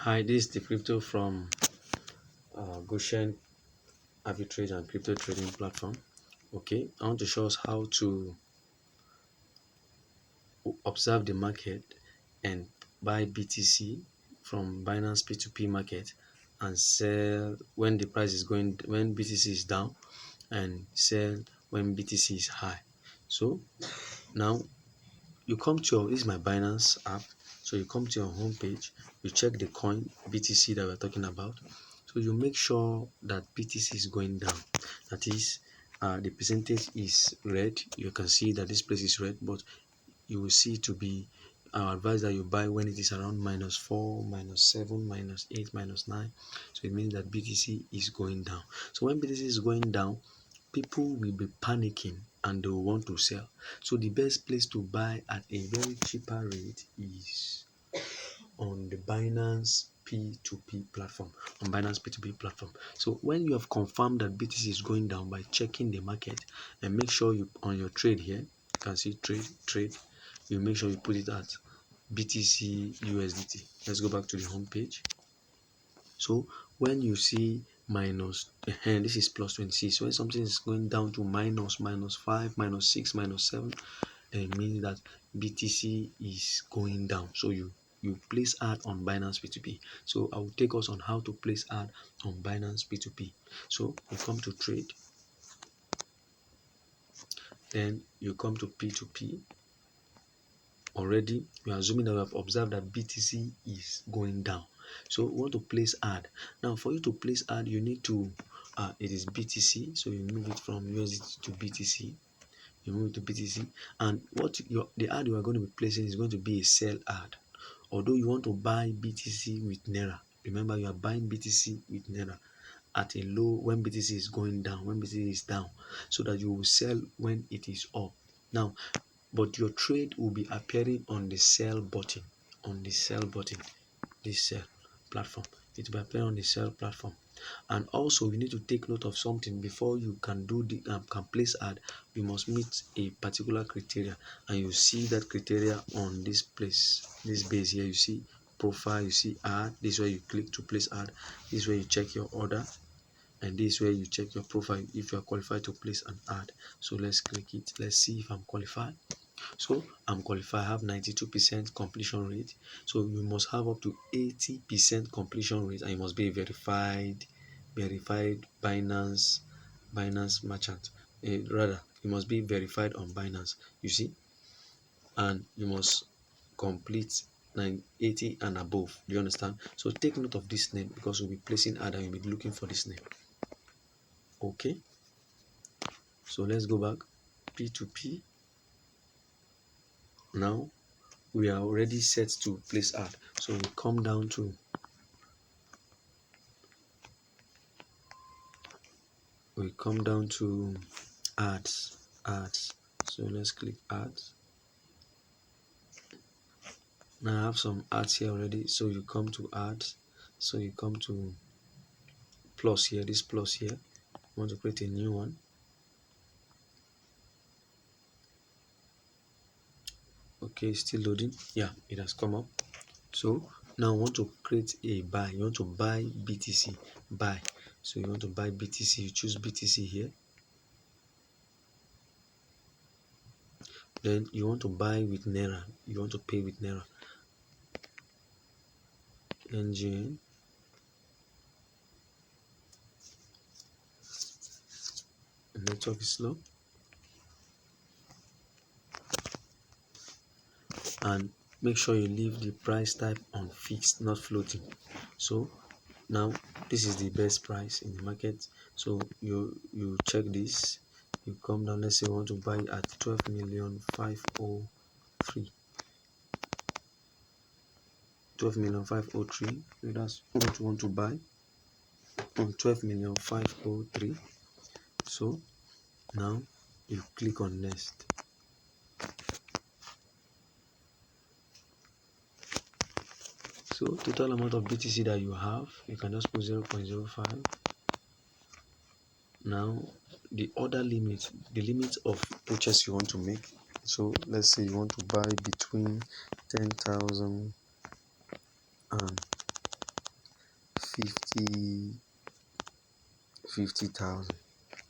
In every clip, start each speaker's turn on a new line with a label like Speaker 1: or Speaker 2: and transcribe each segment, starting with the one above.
Speaker 1: Hi, this is the crypto from Goshen Arbitrage and Crypto Trading Platform. Okay, I want to show us how to observe the market and buy BTC from Binance P2P Market and sell when the price is going, when BTC is down, and sell when BTC is high. So now you come to your, this is my Binance app. So you come to your home page, you check the coin BTC that we're talking about. So you make sure that BTC is going down. That is, the percentage is red. You can see that this place is red, but you will see to be advised that you buy when it is around -4, -7, -8, -9. So it means that BTC is going down. So when BTC is going down, people will be panicking and they will want to sell. So the best place to buy at a very cheaper rate is on the Binance P2P platform. So when you have confirmed that BTC is going down by checking the market, and make sure you on your trade here, you can see trade, you make sure you put it at BTC USDT. Let's go back to the home page. So when you see minus, this is plus 26. So when something is going down to -5, -6, -7, then it means that BTC is going down. So you place ad on Binance P2P. So I will take us on how to place ad on Binance P2P. So you come to trade, then you come to P2P. Already we are assuming that we have observed that BTC is going down. So we want to place ad. Now for you to place ad, you need to it is BTC, so you move it from USDT to BTC. You move it to BTC, and the ad you are going to be placing is going to be a sell ad. Although you want to buy BTC with Naira, remember you are buying BTC with Naira at a low when BTC is going down, when BTC is down, so that you will sell when it is up. Now, but your trade will be appearing on the sell button, this sell platform. It will appear on the sell platform. And also you need to take note of something. Before you can do the can place ad, you must meet a particular criteria, and you see that criteria on this place, this base here. You see profile, you see ad. This is where you click to place ad. This is where you check your order, and this is where you check your profile if you are qualified to place an ad. So let's click it. Let's see if I'm qualified. So I'm qualified. I have 92% completion rate. So you must have up to 80% completion rate, and you must be a verified Binance merchant. Rather, you must be verified on Binance. You see, and you must complete 80 and above. Do you understand? So take note of this name, because we'll be placing ad and you'll be looking for this name. Okay. So let's go back. P2P. Now we are already set to place ad. So we come down to ads. So let's click ads. Now I have some ads here already. So you come to ads. So you come to plus here, this plus here. You want to create a new one. Okay, still loading. Yeah, it has come up. So now I want to create a buy. You want to buy BTC. Buy. So you want to buy BTC. You choose BTC here. Then you want to buy with Naira. You want to pay with Naira. NGN. The network is slow. And make sure you leave the price type on fixed, not floating. So now this is the best price in the market. So you check this. You come down. Let's say you want to buy at 12,503. 12,503. So that's what you want to buy on 12,503. So now you click on next. So total amount of BTC that you have, you can just put 0.05. Now the order limit, the limit of purchase you want to make. So let's say you want to buy between 10,000 and 50,000.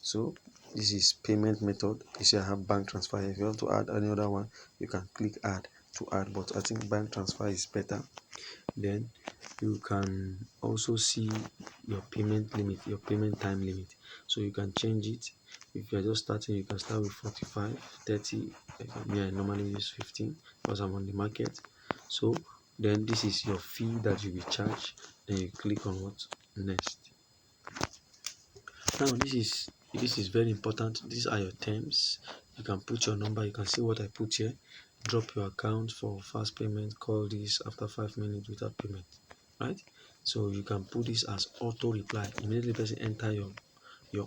Speaker 1: So this is payment method. You see I have bank transfer. If you want to add any other one, you can click add to add, but I think bank transfer is better. Then you can also see your payment limit, your payment time limit, so you can change it. If you're just starting, you can start with 45, 30. I normally use 15 because I'm on the market. So then this is your fee that you will charge. Then you click on what next. Now this is very important. These are your terms. You can put your number. You can see what I put here. Drop your account for fast payment. Call this after 5 minutes without payment. Right? So you can put this as auto reply. Immediately person enter your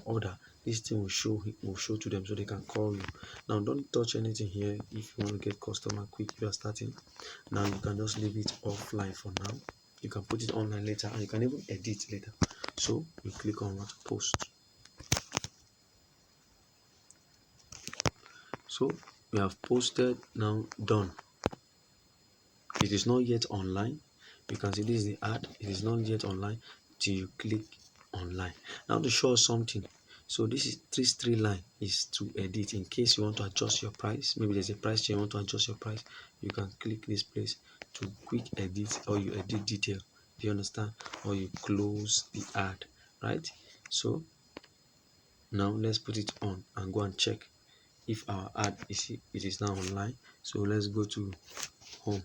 Speaker 1: order, this thing will show to them so they can call you. Now don't touch anything here if you want to get customer quick. If you are starting now, you can just leave it offline for now. You can put it online later, and you can even edit later. So you click on what post. So we have posted. Now done. It is not yet online. You can see this is the ad. It is not yet online till you click online. Now to show us something. So this three line is to edit. In case you want to adjust your price, maybe there's a price change, you want to adjust your price, you can click this place to quick edit, or you edit detail. Do you understand? Or you close the ad, right? So now let's put it on and go and check if our ad is now online. So let's go to home.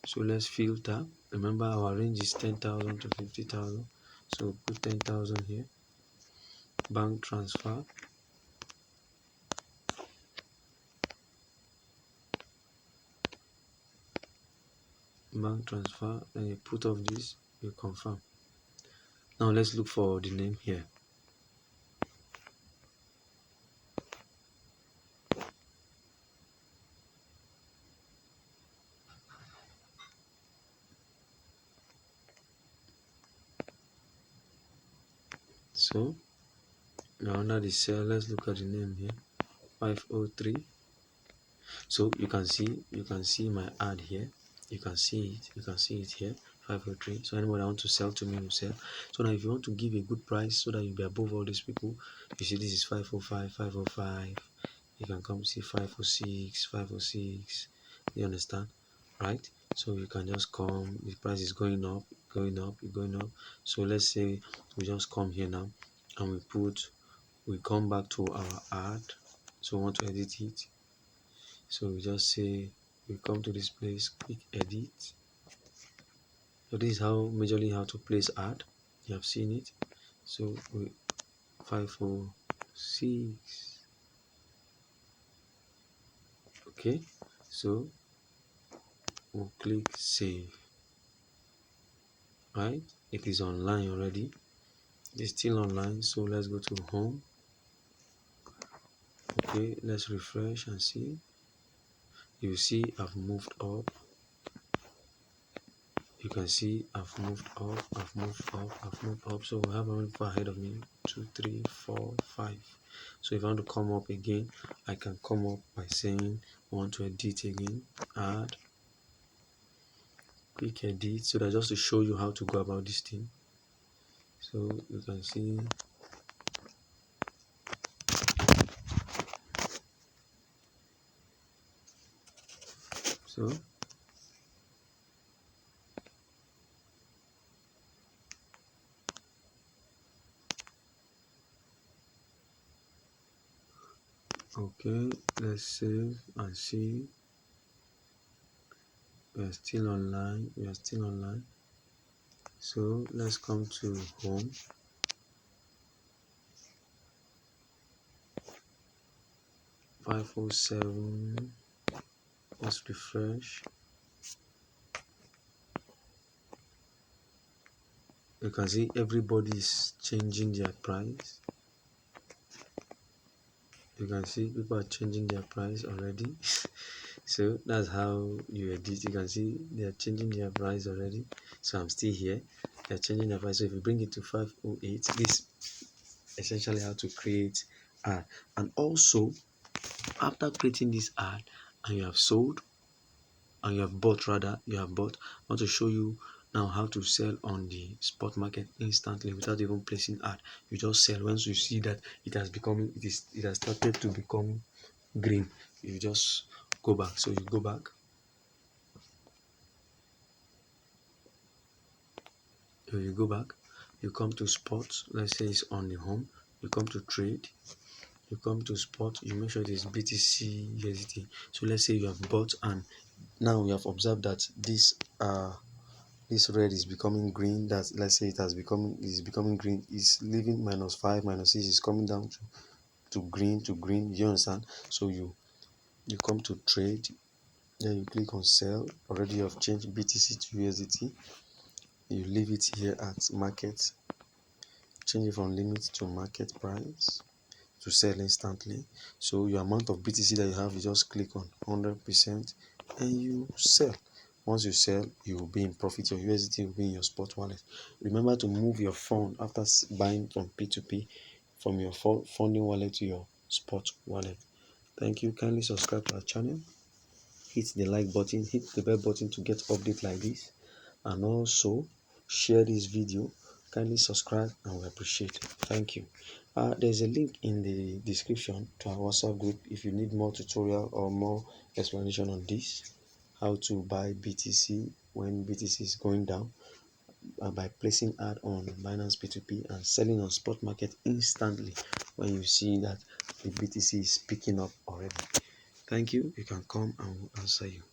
Speaker 1: So let's filter. Remember our range is 10,000 to 50,000. So put 10,000 here. Bank transfer. Bank transfer. Then you put off this. You confirm. Now let's look for the name here. So now under the cell, let's look at the name here. 503. So you can see my ad here. You can see it here. 503. So anybody want to sell to me will sell. So now if you want to give a good price so that you'll be above all these people, you see this is 505, 505. You can come see 506, 506. You understand? Right? So you can just come, the price is going up, going up, going up. So let's say we just come here now and we come back to our ad. So we want to edit it. So we just say we come to this place, click edit. So this is majorly how to place ad. You have seen it. So we 506. Okay, so we'll click save. Right, it is online already. It's still online, so let's go to home. Okay, let's refresh and see. You see I've moved up. You can see I've moved up, I've moved up, I've moved up. So we have one far ahead of me. 2, 3, 4, 5. So if I want to come up again, I can come up by saying I want to edit again, add, quick edit. So that just to show you how to go about this thing. So you can see so okay, let's save and see. We are still online. We are still online. So let's come to home. 507. Let's refresh. You can see everybody is changing their price. You can see people are changing their price already. So that's how you edit. You can see they are changing their price already. So I'm still here. They're changing their price. So if you bring it to 508, this essentially how to create ad. And also after creating this ad and you have sold, and you have bought, rather you have bought. I want to show you now how to sell on the spot market instantly without even placing ad. You just sell once you see that it has started to become green. You just go back. So you go back, you come to spot. Let's say it's on the home. You come to trade, you come to spot, you make sure it is BTC USDT. So let's say you have bought, and now we have observed that this red is becoming green. That, let's say, is becoming green, is leaving -5, -6, is coming down to green. You understand? So you come to trade, then you click on sell. Already you have changed BTC to USDT. You leave it here at market, change it from limit to market price to sell instantly. So your amount of BTC that you have, you just click on 100% and you sell. Once you sell, you will be in profit. Your USDT will be in your spot wallet. Remember to move your fund after buying from P2P from your funding wallet to your spot wallet. Thank you. Kindly subscribe to our channel. Hit the like button, hit the bell button to get updates like this, and also share this video. Kindly subscribe and we appreciate it. Thank you. There's a link in the description to our WhatsApp group if you need more tutorial or more explanation on this, how to buy BTC when BTC is going down, by placing ad on Binance P2P and selling on spot market instantly when you see that the BTC is picking up already. Thank you. You can come and we'll answer you.